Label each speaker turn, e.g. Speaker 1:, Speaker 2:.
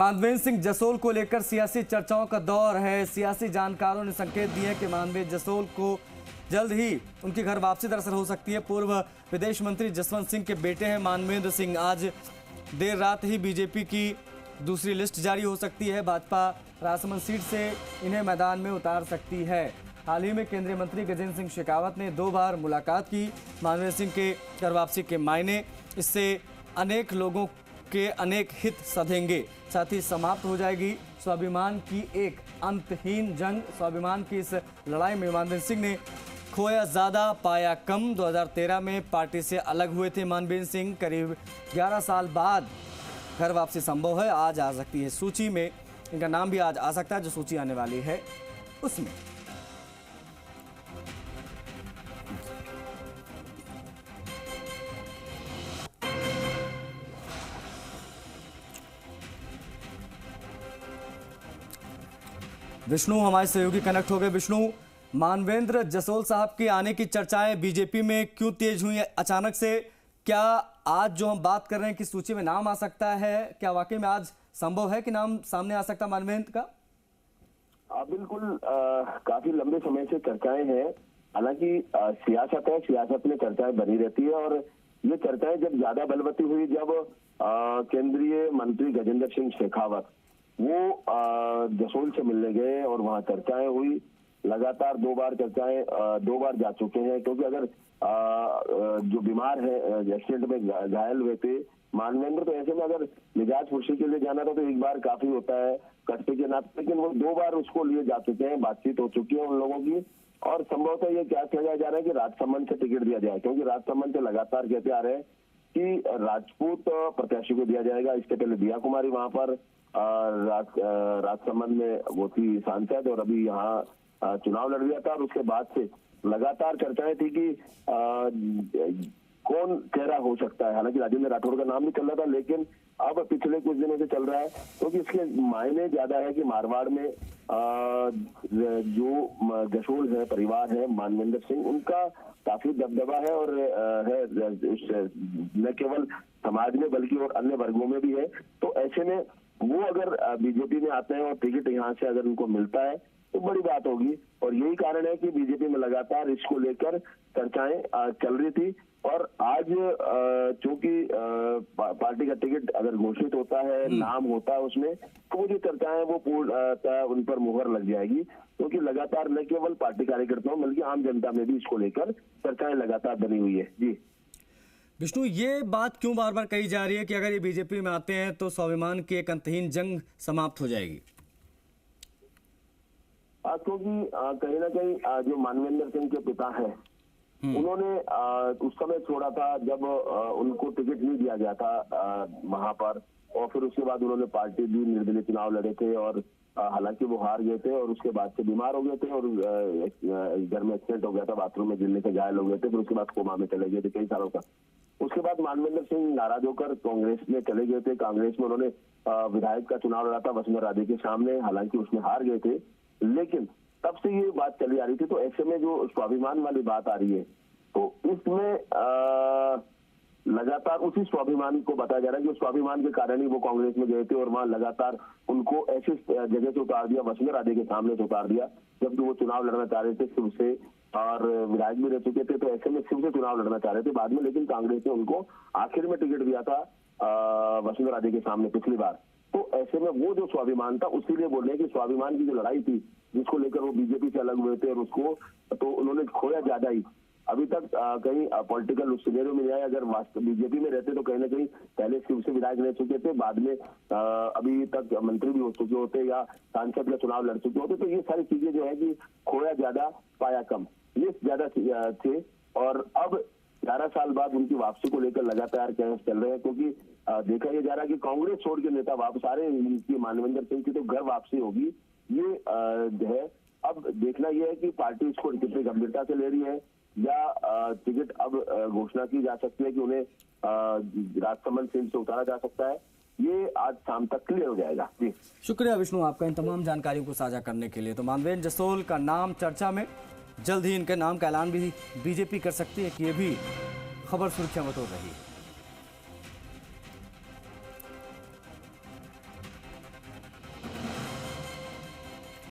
Speaker 1: मानवेंद्र सिंह जसोल को लेकर सियासी चर्चाओं का दौर है। सियासी जानकारों ने संकेत दिए कि मानवेंद्र जसोल को जल्द ही उनकी घर वापसी दरअसल हो सकती है। पूर्व विदेश मंत्री जसवंत सिंह के बेटे हैं मानवेंद्र सिंह। आज देर रात ही बीजेपी की दूसरी लिस्ट जारी हो सकती है। भाजपा राजसमंद सीट से इन्हें मैदान में उतार सकती है। हाल ही में केंद्रीय मंत्री गजेंद्र सिंह शेखावत ने 2 बार मुलाकात की। मानवेंद्र सिंह के घर वापसी के मायने, इससे अनेक लोगों के अनेक हित सधेंगे, साथ ही समाप्त हो जाएगी स्वाभिमान की एक अंतहीन जंग। स्वाभिमान की इस लड़ाई में मानवेंद्र सिंह ने खोया ज़्यादा पाया कम। 2013 में पार्टी से अलग हुए थे मानवेंद्र सिंह। करीब 11 साल बाद घर वापसी संभव है। आज आ सकती है सूची में, इनका नाम भी आज आ सकता है जो सूची आने वाली है उसमें। विष्णु हमारे सहयोगी कनेक्ट हो गए। विष्णु, मानवेंद्र जसोल साहब के आने की चर्चाएं बीजेपी में क्यों तेज हुई अचानक से? क्या आज जो हम बात कर रहे हैं कि सूची में नाम आ सकता है, क्या वाकई में आज संभव है कि नाम सामने आ सकता मानवेंद्र का?
Speaker 2: बिल्कुल, काफी लंबे समय से चर्चाएं हैं। हालांकि सियासत है, सियासत में चर्चाएं बनी रहती है और ये चर्चाएं जब ज्यादा बलवती हुई, जब केंद्रीय मंत्री गजेंद्र सिंह शेखावत वो जसोल से मिलने गए और वहां चर्चाएं हुई। लगातार 2 बार चर्चाएं 2 बार जा चुके हैं, क्योंकि अगर जो बीमार है, एक्सीडेंट में घायल हुए थे मानवेंद्र, तो ऐसे में अगर मिजाज खुशी के लिए जाना था तो एक बार काफी होता है कष्ट के नाते, लेकिन वो 2 बार उसको लिए जा चुके हैं। बातचीत हो चुकी है उन लोगों की और संभवतः ये क्या किया जा रहा है कि राजसमंद से टिकट दिया जाए, क्योंकि राजसमंद से लगातार कहते आ रहे हैं कि राजपूत प्रत्याशी को दिया जाएगा। इसके पहले दिया कुमारी वहां पर राजसमंद में वो थी सांसद और अभी यहाँ चुनाव लड़ दिया था। और उसके बाद से लगातार चर्चाएं थी कि कौन चेहरा हो सकता है। हालांकि राजेंद्र राठौड़ का नाम भी चल रहा था, लेकिन अब पिछले कुछ दिनों से चल रहा है क्योंकि इसके मायने ज्यादा है कि मारवाड़ में जो जसोल है, परिवार है मानवेंद्र सिंह, उनका काफी दबदबा है और है न केवल समाज में बल्कि और अन्य वर्गों में भी है। तो ऐसे में वो अगर बीजेपी में आते हैं और टिकट यहाँ से अगर उनको मिलता है तो बड़ी बात होगी। और यही कारण है कि बीजेपी में लगातार इसको लेकर चर्चाएं चल रही थी। और आज चूंकि पार्टी का टिकट अगर घोषित होता है, नाम होता है उसमें, तो वो जो चर्चाएं वो पूर्ण उन पर मुहर लग जाएगी, क्योंकि लगातार न केवल पार्टी कार्यकर्ताओं बल्कि आम जनता में भी इसको लेकर चर्चाएं लगातार बनी हुई है। जी
Speaker 1: विष्णु, ये बात क्यों बार बार कही जा रही है कि अगर ये बीजेपी में आते हैं तो स्वाभिमान की एक अंतहीन जंग समाप्त हो जाएगी?
Speaker 2: क्योंकि कहीं ना कहीं जो मानवेंद्र सिंह के पिता हैं, उन्होंने उस समय छोड़ा था जब उनको टिकट नहीं दिया गया था वहां पर, और फिर उसके बाद उन्होंने पार्टी भी निर्दलीय चुनाव लड़े थे और हालांकि वो हार गए थे और उसके बाद से बीमार हो गए थे और घर में एक्सीडेंट हो गया था, बाथरूम में गिरने से घायल हो गए थे, फिर उसके बाद कोमा में चले गए थे कई सालों का। उसके बाद मानवेंद्र सिंह नाराज होकर कांग्रेस में चले गए थे। कांग्रेस में उन्होंने विधायक का चुनाव लड़ा था वसुंधरा राजे के सामने, हालांकि उसमें हार गए थे, लेकिन तब से ये बात चली आ रही थी। तो ऐसे में जो स्वाभिमान वाली बात आ रही है, तो इसमें लगातार उसी स्वाभिमान को बताया जा रहा है कि स्वाभिमान के कारण ही वो कांग्रेस में गए थे और वहां लगातार उनको ऐसी जगह से उतार दिया, वसुंधरा राजे के सामने से उतार दिया, जबकि वो चुनाव लड़ना चाह रहे थे शिव से और विधायक भी रह चुके थे। तो ऐसे में शिव से चुनाव लड़ना चाह रहे थे बाद में, लेकिन कांग्रेस ने उनको आखिर में टिकट दिया था वसुंधरा राजे के सामने पिछली बार। तो ऐसे में वो जो स्वाभिमान था, उसीलिए बोल रहे हैं कि स्वाभिमान की जो लड़ाई थी जिसको लेकर वो बीजेपी से अलग हुए थे और उसको तो उन्होंने खोया ज्यादा ही। अभी तक कहीं पॉलिटिकल सिनेरियो में नहीं आया। अगर वास्तव बीजेपी में रहते तो कहीं ना कहीं पहले शिव से विधायक रह चुके थे, बाद में अभी तक मंत्री भी हो चुके होते या सांसद का चुनाव लड़ चुके होते। तो ये सारी चीजें जो है कि खोया ज्यादा पाया कम, ये ज्यादा थे। और अब 11 साल बाद उनकी वापसी को लेकर लगातार प्रयास चल रहे हैं, क्योंकि देखा यह जा रहा है कि कांग्रेस छोड़ के नेता वापस आ रहे हैं। मानवेंद्र सिंह की तो घर वापसी होगी, ये है। अब देखना यह है कि पार्टी इसको कितनी गंभीरता से ले रही है, या टिकट अब घोषणा की जा सकती है कि उन्हें राजसमंद सीट से उतारा जा सकता है। ये आज शाम तक क्लियर हो जाएगा। जी
Speaker 1: शुक्रिया विष्णु आपका इन तमाम जानकारियों को साझा करने के लिए। तो मानवेंद्र जसोल का नाम चर्चा में, जल्द ही इनके नाम का ऐलान भी बीजेपी कर सकती है कि ये भी खबर सुर्खियां बटोर रही है।